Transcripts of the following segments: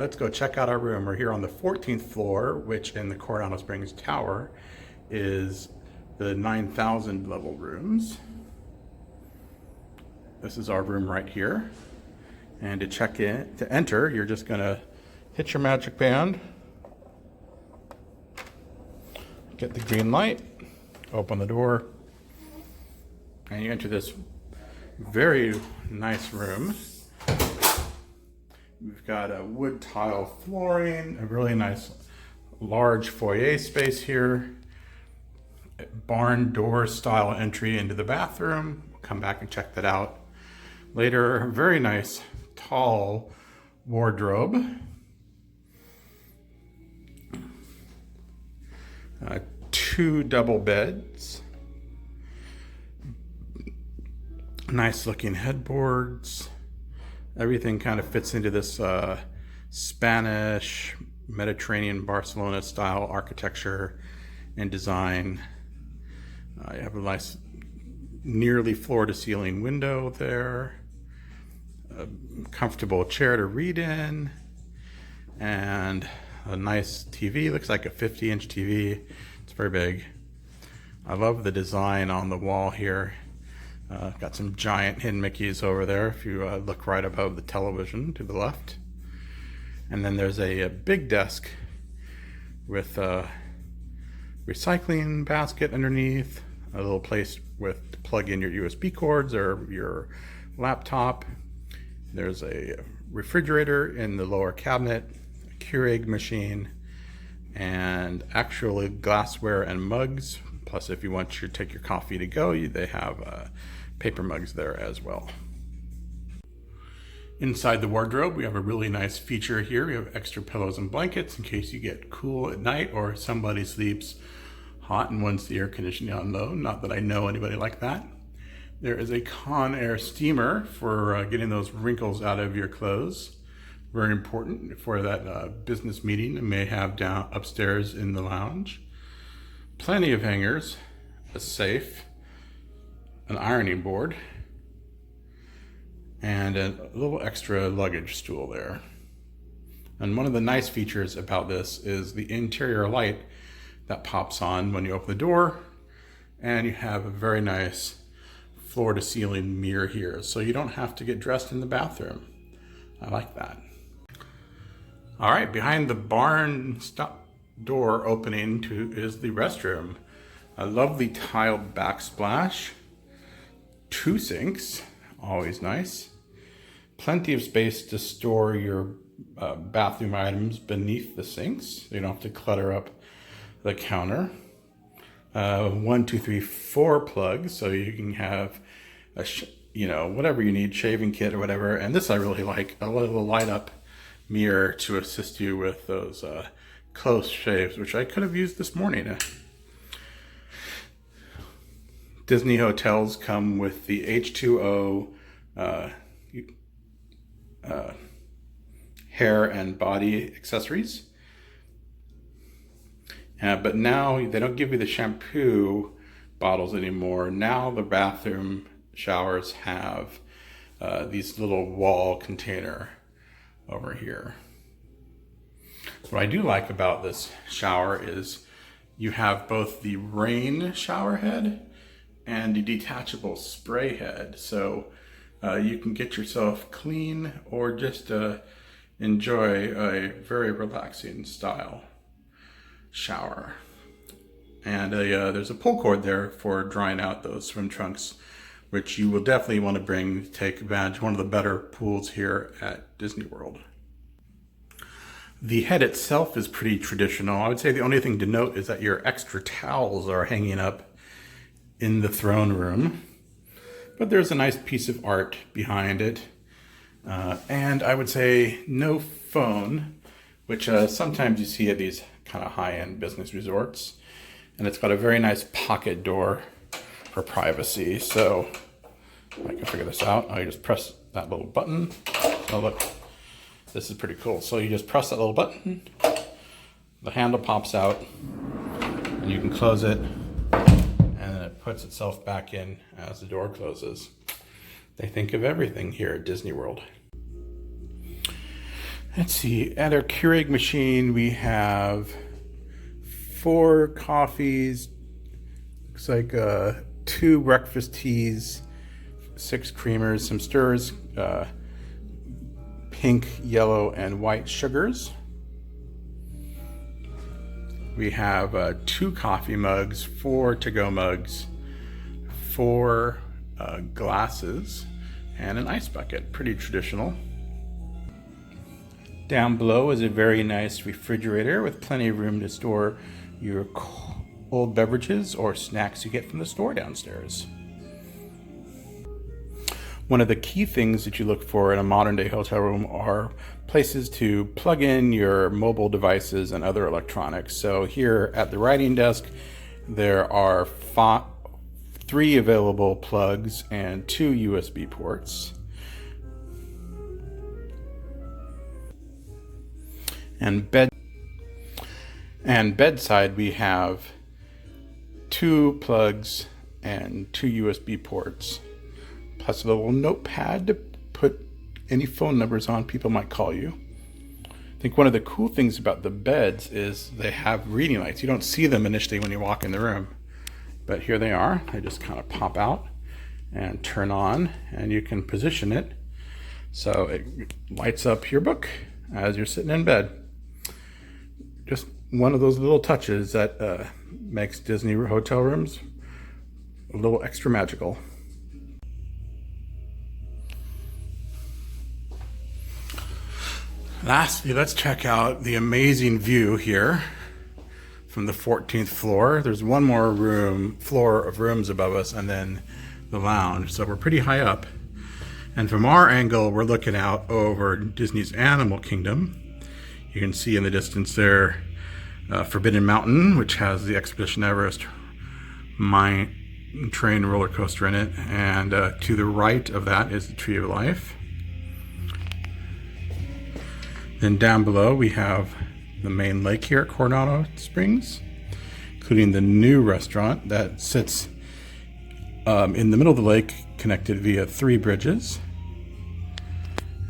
let's go check out our room. We're here on the 14th floor, which in the Coronado Springs Tower is the 9,000 level rooms. This is our room right here. And to check in, to enter, you're just gonna hit your magic band, get the green light, open the door, and you enter this very nice room. We've got a wood tile flooring, a really nice large foyer space here, a barn door style entry into the bathroom. We'll come back and check that out later. A very nice tall wardrobe. Two double beds. Nice looking headboards. Everything kind of fits into this Spanish, Mediterranean, Barcelona style architecture and design. You have a nice nearly floor to ceiling window there. A comfortable chair to read in. And a nice TV. Looks like a 50-inch TV. It's very big. I love the design on the wall here. Got some giant hidden Mickeys over there if you look right above the television to the left. And then there's a big desk with a recycling basket underneath, a little place with to plug in your USB cords or your laptop. There's a refrigerator in the lower cabinet, a Keurig machine, and actually glassware and mugs. Plus, if you want to take your coffee to go, they have paper mugs there as well. Inside the wardrobe, we have a really nice feature here. We have extra pillows and blankets in case you get cool at night or somebody sleeps hot and wants the air conditioning on low. Not that I know anybody like that. There is a Conair steamer for getting those wrinkles out of your clothes. Very important for that business meeting you may have down upstairs in the lounge. Plenty of hangers, a safe, an ironing board, and a little extra luggage stool there. And one of the nice features about this is the interior light that pops on when you open the door, and you have a very nice floor to ceiling mirror here, so you don't have to get dressed in the bathroom. I like that. All right, behind the barn door opening is the restroom. A lovely tiled backsplash. Two sinks, always nice. Plenty of space to store your bathroom items beneath the sinks, so you don't have to clutter up the counter. 1, 2, 3, 4 plugs, so you can have whatever you need, shaving kit or whatever. And this I really like, a little light up mirror to assist you with those close shaves, which I could have used this morning. Disney hotels come with the H2O hair and body accessories. But now they don't give you the shampoo bottles anymore. Now the bathroom showers have these little wall container over here. What I do like about this shower is you have both the rain shower head and the detachable spray head. So you can get yourself clean or just enjoy a very relaxing style shower. And there's a pull cord there for drying out those swim trunks, which you will definitely want to bring to take advantage of one of the better pools here at Disney World. The head itself is pretty traditional. I would say the only thing to note is that your extra towels are hanging up in the throne room, but there's a nice piece of art behind it. And I would say no phone, which sometimes you see at these kind of high-end business resorts. And it's got a very nice pocket door for privacy. So I can figure this out. I just press that little button. Oh, look, this is pretty cool. So you just press that little button, the handle pops out, and you can close it, and then it puts itself back in as the door closes. They think of everything here at Disney World. Let's see, at our Keurig machine, we have 4 coffees, looks like 2 breakfast teas, 6 creamers, some stirs, pink, yellow, and white sugars. We have 2 coffee mugs, 4 to-go mugs, 4 glasses, and an ice bucket. Pretty traditional. Down below is a very nice refrigerator with plenty of room to store your cold beverages or snacks you get from the store downstairs. One of the key things that you look for in a modern day hotel room are places to plug in your mobile devices and other electronics. So here at the writing desk, there are 3 available plugs and 2 USB ports. And bedside, we have 2 plugs and 2 USB ports, plus a little notepad to put any phone numbers on people might call you. I think one of the cool things about the beds is they have reading lights. You don't see them initially when you walk in the room, but here they are. They just kind of pop out and turn on, and you can position it so it lights up your book as you're sitting in bed. Just one of those little touches that makes Disney hotel rooms a little extra magical. Lastly, let's check out the amazing view here from the 14th floor. There's one more floor of rooms above us, and then the lounge. So we're pretty high up. And from our angle, we're looking out over Disney's Animal Kingdom. You can see in the distance there Forbidden Mountain, which has the Expedition Everest mine train roller coaster in it. And to the right of that is the Tree of Life. Then down below we have the main lake here at Coronado Springs, including the new restaurant that sits in the middle of the lake, connected via 3 bridges.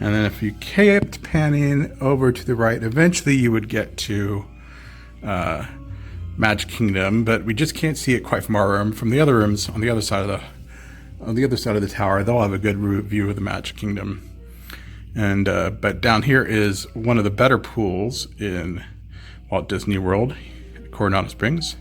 And then if you kept panning over to the right, eventually you would get to Magic Kingdom, but we just can't see it quite from our room. From the other rooms on the other side of the tower, they'll have a good view of the Magic Kingdom. And but down here is one of the better pools in Walt Disney World, Coronado Springs.